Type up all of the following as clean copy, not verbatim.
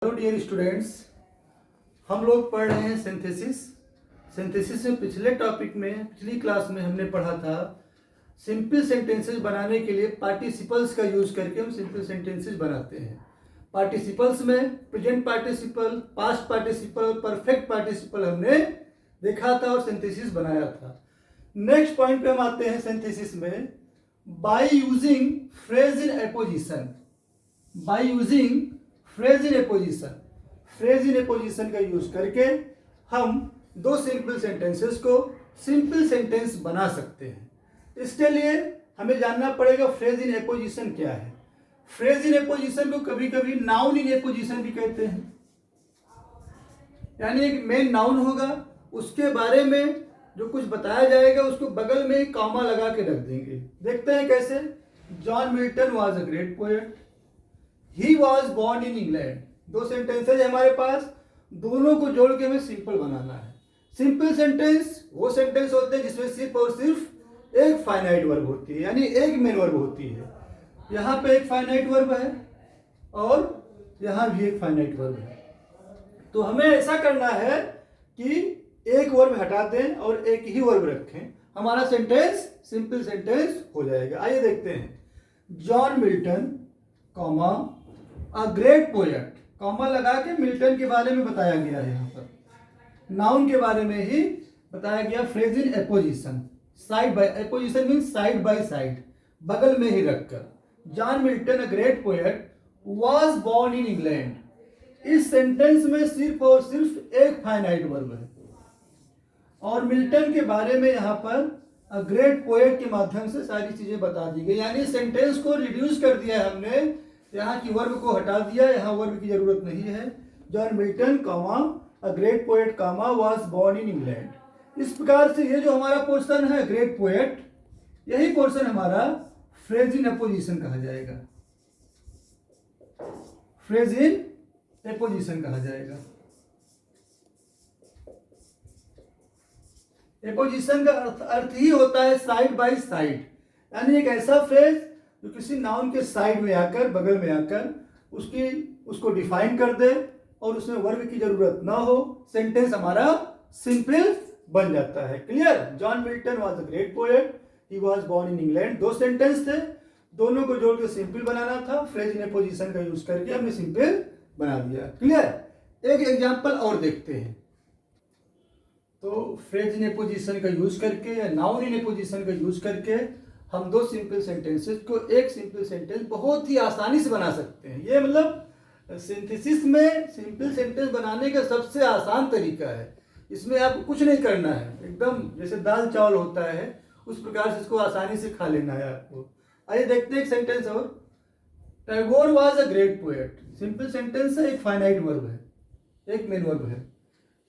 Hello dear students, हम लोग पढ़ रहे हैं सिंथेसिस में पिछली क्लास में हमने पढ़ा था सिंपल सेंटेंसेस बनाने के लिए पार्टिसिपल्स का यूज करके हम सिंपल सेंटेंसेस बनाते हैं। पार्टिसिपल्स में present participle, past participle, perfect participle हमने देखा था और सिंथेसिस बनाया था। नेक्स्ट पॉइंट पे हम आते हैं सिंथेसिस में, by using phrase in apposition. By using phrase in apposition का यूज करके हम दो सिंपल सेंटेंसेस को सिंपल सेंटेंस बना सकते हैं। इसके लिए हमें जानना पड़ेगा फ्रेज इन एपोजिशन क्या है। फ्रेज इन एपोजिशन को कभी कभी नाउन इन एपोजिशन भी कहते हैं, यानी एक मेन नाउन होगा, उसके बारे में जो कुछ बताया जाएगा उसको बगल में एक कॉमा लगा के रख देंगे। देखते हैं कैसे। John Milton was a great poet, he was born in England. दो सेंटेंसेज हमारे पास, दोनों को जोड़ के हमें सिंपल बनाना है। सिंपल सेंटेंस वो सेंटेंस होते हैं जिसमें सिर्फ और सिर्फ एक फाइनाइट वर्ब होती है, यानी एक मेन वर्ब होती है। यहाँ पे एक फाइनाइट वर्ब है और यहाँ भी एक फाइनाइट वर्ब है। तो हमें ऐसा करना है कि एक वर्ब हटा दें और एक ही वर्ब रखें, हमारा सेंटेंस सिंपल सेंटेंस हो जाएगा। आइए देखते हैं। जॉन मिल्टन कॉमा अ ग्रेट पोएट, कॉमा लगा के मिल्टन के बारे में बताया गया है। यहाँ पर नाउन के बारे में ही बताया गया। Phrase in apposition, side by, apposition means side by side, बगल में ही रखकर। John Milton a great poet was born in England. इस सेंटेंस में सिर्फ और सिर्फ एक फाइनाइट वर्ब है और मिल्टन के बारे में यहाँ पर अ ग्रेट पोएट के माध्यम से सारी चीजें बता दी गई, यानी सेंटेंस को रिड्यूस कर दिया है हमने। यहाँ की वर्ब को हटा दिया, यहाँ वर्ब की जरूरत नहीं है। John Milton comma a great poet comma was born in England. इस प्रकार से ये जो हमारा पोर्शन है ग्रेट पोएट, यही पोर्शन हमारा फ्रेज इन एपोजिशन कहा जाएगा। फ्रेज इन एपोजिशन कहा जाएगा। एपोजिशन का अर्थ ही होता है साइड बाय साइड, यानी एक ऐसा फ्रेज जो किसी नाउन के साइड में आकर, बगल में आकर उसको डिफाइन कर दे और उसमें वर्ब की जरूरत ना हो, सेंटेंस हमारा सिंपल बन जाता है। Clear. John Milton was a great poet, he was born in England. दो सेंटेंस थे, दोनों को जोड़ के सिंपल बनाना था। फ्रेज इन एपोजिशन का यूज करके हमने सिंपल बना दिया। क्लियर। एक एग्जांपल और देखते हैं। तो फ्रेज इन एपोजिशन का यूज करके या नाउन इन एपोजिशन का यूज करके हम दो सिंपल सेंटेंसेस को एक सिंपल सेंटेंस बहुत ही आसानी से बना सकते हैं। ये मतलब सिंथेसिस में सिंपल सेंटेंस बनाने का सबसे आसान तरीका है। इसमें आपको कुछ नहीं करना है, एकदम जैसे दाल चावल होता है उस प्रकार से इसको आसानी से खा लेना है आपको। आइए देखते हैं एक सेंटेंस और। Tagore was a great poet, simple sentence है, एक फाइनाइट वर्ब है, एक मेन वर्ब है।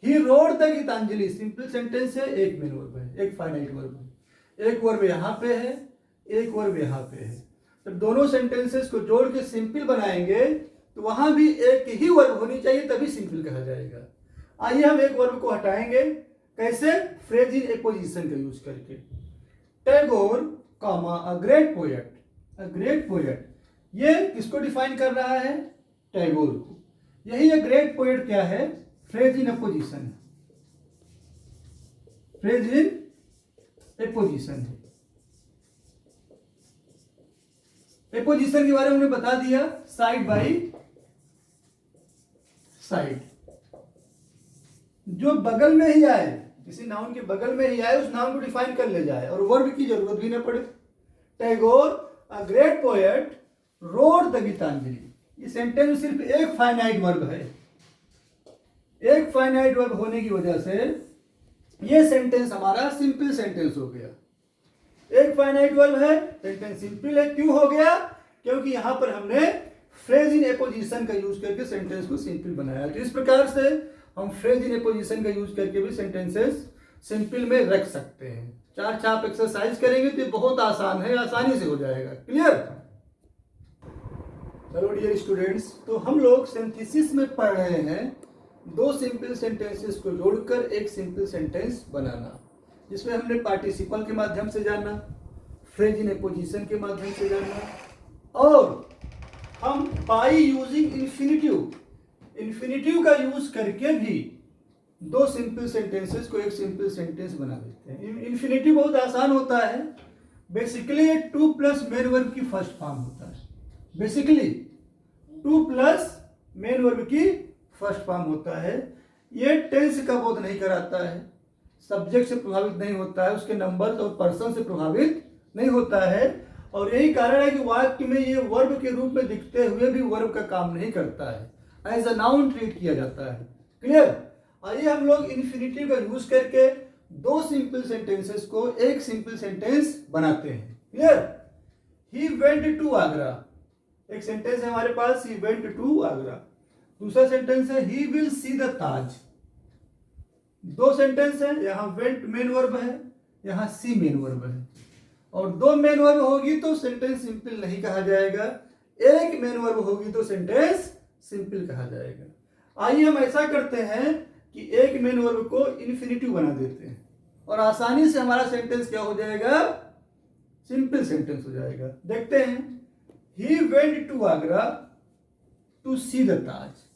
He read the Gitanjali, simple sentence है, एक मेन वर्ब है, एक फाइनाइट वर्ब है। एक वर्ब यहाँ पे है, एक वर्ब यहाँ पे है। जब दोनों सेंटेंसेस को जोड़ के सिंपल बनाएंगे तो वहां भी एक ही वर्ब होनी चाहिए, तभी सिंपल कहा जाएगा। आइए हम एक वर्ब को हटाएंगे। कैसे? फ्रेज इन एपोजिशन का यूज करके। टैगोर कॉमा अ ग्रेट पोएट, अ ग्रेट पोएट, ये किसको डिफाइन कर रहा है? टैगोर को। यही अ ग्रेट पोएट क्या है? Phrase in apposition, phrase in apposition है। एपोजिशन के बारे में हमने बता दिया, साइड बाय साइड। जो बगल में ही आए, किसी नाउन के बगल में ही आए, उस नाउन को डिफाइन कर ले जाए और वर्ब की जरूरत भी न पड़े। Tagore a great poet wrote the Gitanjali, ये सेंटेंस सिर्फ एक फाइनाइट वर्ब है। एक फाइनाइट वर्ब होने की वजह से ये सेंटेंस हमारा सिंपल सेंटेंस हो गया। एक फाइनाइट वर्ब है, सेंटेंस सिंपल है। क्यों हो गया? क्योंकि यहां पर हमने फ्रेज इन एपोजिशन का यूज करके सेंटेंस को सिंपल बनाया। तो इस प्रकार से हम फ्रेज इन एपोजिशन का यूज करके भी सेंटेंसेस सिंपल में रख सकते हैं। चार छाप एक्सरसाइज करेंगे तो बहुत आसान है, आसानी से हो जाएगा। क्लियर। चलो डियर स्टूडेंट्स, तो हम लोग सिंथेसिस में पढ़ रहे हैं दो सिंपल सेंटेंसेस को जोड़कर एक सिंपल सेंटेंस बनाना, जिसमें हमने पार्टिसिपल के माध्यम से जाना, फ्रेज इन एपोजिशन के माध्यम से जाना, और हम बाय यूजिंग इंफिनिटिव इन्फिनेटिव का यूज करके भी दो सिंपल सेंटेंसेस को एक सिंपल सेंटेंस बना देते हैं। इन्फिनेटिव बहुत आसान होता है। बेसिकली ये 2 प्लस मेन वर्ब की फर्स्ट फॉर्म होता है। बेसिकली 2 प्लस मेन वर्ब की फर्स्ट फॉर्म होता है। ये टेंस का बोध नहीं कराता है, सब्जेक्ट से प्रभावित नहीं होता है, उसके नंबर और पर्सन से प्रभावित नहीं होता है, और यही कारण है कि वाक्य में ये वर्ब के रूप में दिखते हुए भी वर्ब का काम नहीं करता है, एज अ नाउन ट्रीट किया जाता है। क्लियर? आइए हम लोग इन्फिनेटिव का यूज करके दो सिंपल सेंटेंसेस को एक सिंपल सेंटेंस बनाते हैं। Clear? He went to Agra, एक सेंटेंस है हमारे पास, ही वेंट टू आगरा। दूसरा सेंटेंस है ही विल सी द ताज। दो सेंटेंस है, यहां वेंट मेन वर्ब है, यहां सी मेन वर्ब है, और दो मेन वर्ब होगी तो सेंटेंस सिंपल नहीं कहा जाएगा, एक मेन वर्ब होगी तो सेंटेंस सिंपल कहा जाएगा। आइए हम ऐसा करते हैं कि एक मेन वर्ब को इन्फिनेटिव बना देते हैं और आसानी से हमारा सेंटेंस क्या हो जाएगा, सिंपल सेंटेंस हो जाएगा। देखते हैं, he went to Agra to see the Taj.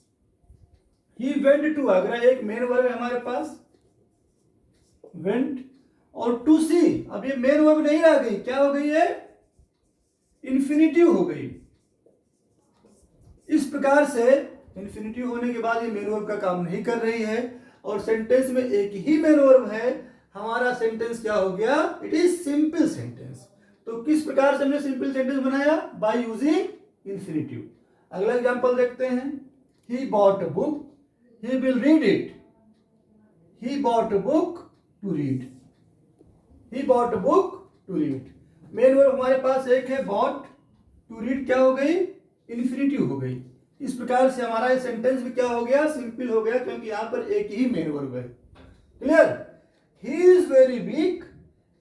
He went to Agra एक मेन वर्ब है हमारे पास, वेंट, और टू सी, अब ये मेन वर्ब नहीं रह गई, क्या हो गई है, इन्फिनेटिव हो गई। इस प्रकार से इन्फिनेटिव होने के बाद ये मेन वर्ब का काम नहीं कर रही है और सेंटेंस में एक ही मेन वर्ब है, हमारा सेंटेंस क्या हो गया, इट इज सिंपल सेंटेंस। तो किस प्रकार से हमने सिंपल सेंटेंस बनाया, बाय यूजिंग इन्फिनेटिव। अगला एग्जांपल देखते हैं, he bought a book, he will read it. He bought a book to read, he bought a book to read. Main verb हमारे पास एक है बॉट, टू रीड क्या हो गई, इन्फिनेटिव हो गई। इस प्रकार से हमारा ये सेंटेंस भी क्या हो गया, सिंपल हो गया, क्योंकि यहां पर एक ही मेन वर्ब है। Clear? He is very weak,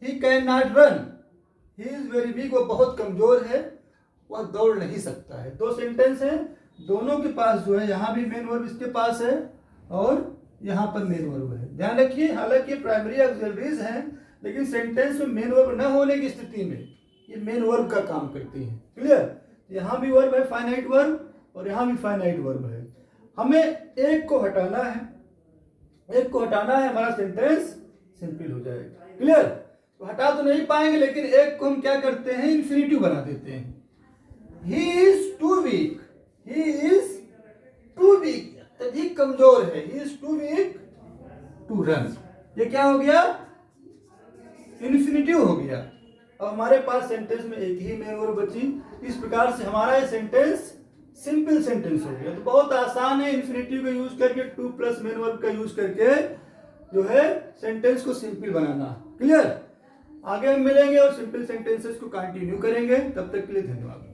he can not run. He is very weak, वो बहुत कमजोर है, वह दौड़ नहीं सकता है। दो सेंटेंस है, दोनों के पास जो है, यहां भी मेन वर्ब इसके पास है और यहां पर मेन वर्ब है। ध्यान रखिए, हालांकि प्राइमरी ऑक्सिलरीज हैं, लेकिन सेंटेंस में मेन वर्ब न होने की स्थिति में ये मेन वर्ब का काम करती है। क्लियर? यहां भी वर्ब है फाइनाइट वर्ब और यहां भी फाइनाइट वर्ब है। हमें एक को हटाना है, एक को हटाना है, हमारा सेंटेंस सिंपल हो जाएगा। क्लियर? तो हटा तो नहीं पाएंगे, लेकिन एक को हम क्या करते हैं, इन्फिनेटिव बना देते हैं। He is too weak, he is too weak, अधिक कमजोर है, he is too weak to run. ये क्या हो गया, इन्फिनेटिव हो गया। अब हमारे पास सेंटेंस में एक ही मेन वर्ब बची। इस प्रकार से हमारा ये सेंटेंस सिंपल सेंटेंस हो गया। तो बहुत आसान है इन्फिनेटिव का यूज करके, 2 प्लस मेन वर्ब का यूज करके जो है सेंटेंस को सिंपल बनाना। क्लियर? आगे हम मिलेंगे और सिंपल सेंटेंसेस को कंटिन्यू करेंगे। तब तक के लिए धन्यवाद।